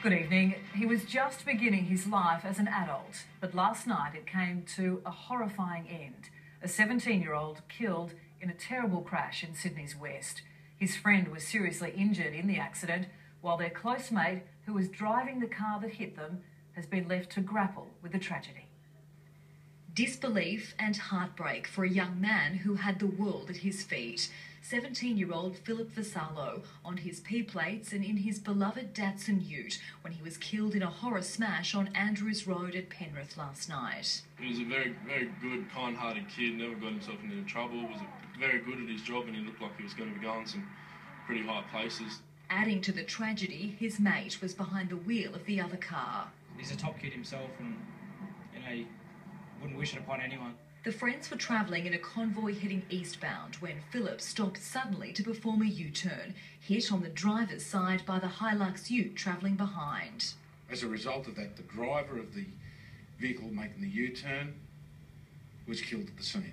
Good evening. He was just beginning his life as an adult, but last night it came to a horrifying end. A 17-year-old killed in a terrible crash in Sydney's west. His friend was seriously injured in the accident, while their close mate, who was driving the car that hit them, has been left to grapple with the tragedy. Disbelief and heartbreak for a young man who had the world at his feet. 17-year-old Philip Vassallo on his P-plates and in his beloved Datsun ute when he was killed in a horror smash on Andrews Road at Penrith last night. He was a very, very good, kind-hearted kid, never got himself into trouble, was very good at his job, and he looked like he was going to be going some pretty high places. Adding to the tragedy, his mate was behind the wheel of the other car. He's a top kid himself, and he wouldn't wish it upon anyone. The friends were travelling in a convoy heading eastbound when Philip stopped suddenly to perform a U-turn, hit on the driver's side by the Hilux ute travelling behind. As a result of that, the driver of the vehicle making the U-turn was killed at the scene.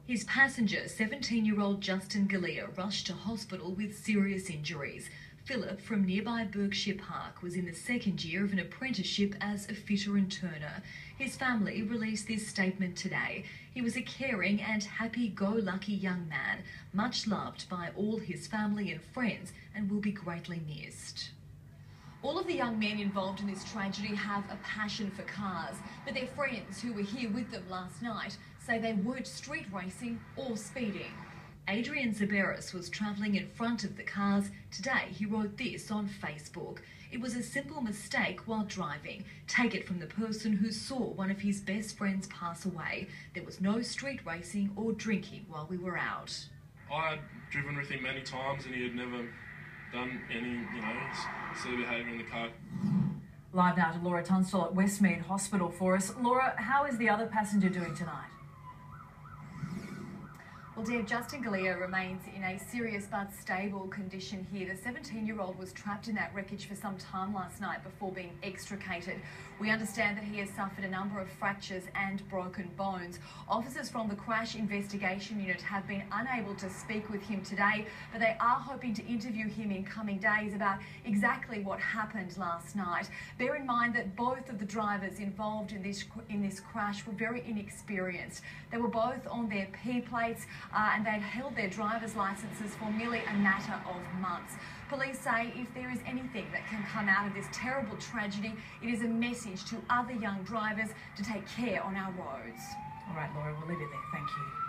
His passenger, 17-year-old Justin Galea, rushed to hospital with serious injuries. Philip from nearby Berkshire Park was in the second year of an apprenticeship as a fitter and turner. His family released this statement today. He was a caring and happy-go-lucky young man, much loved by all his family and friends, and will be greatly missed. All of the young men involved in this tragedy have a passion for cars, but their friends who were here with them last night say they weren't street racing or speeding. Adrian Zaberis was travelling in front of the cars. Today he wrote this on Facebook. It was a simple mistake while driving. Take it from the person who saw one of his best friends pass away. There was no street racing or drinking while we were out. I had driven with him many times and he had never done any, silly behaviour in the car. Live now to Laura Tunstall at Westmead Hospital for us. Laura, how is the other passenger doing tonight? Well, Deb, Justin Galea remains in a serious but stable condition here. The 17-year-old was trapped in that wreckage for some time last night before being extricated. We understand that he has suffered a number of fractures and broken bones. Officers from the Crash Investigation Unit have been unable to speak with him today, but they are hoping to interview him in coming days about exactly what happened last night. Bear in mind that both of the drivers involved in this crash were very inexperienced. They were both on their P-plates, and they'd held their driver's licences for merely a matter of months. Police say if there is anything that can come out of this terrible tragedy, it is a message to other young drivers to take care on our roads. All right, Laura, we'll leave it there. Thank you.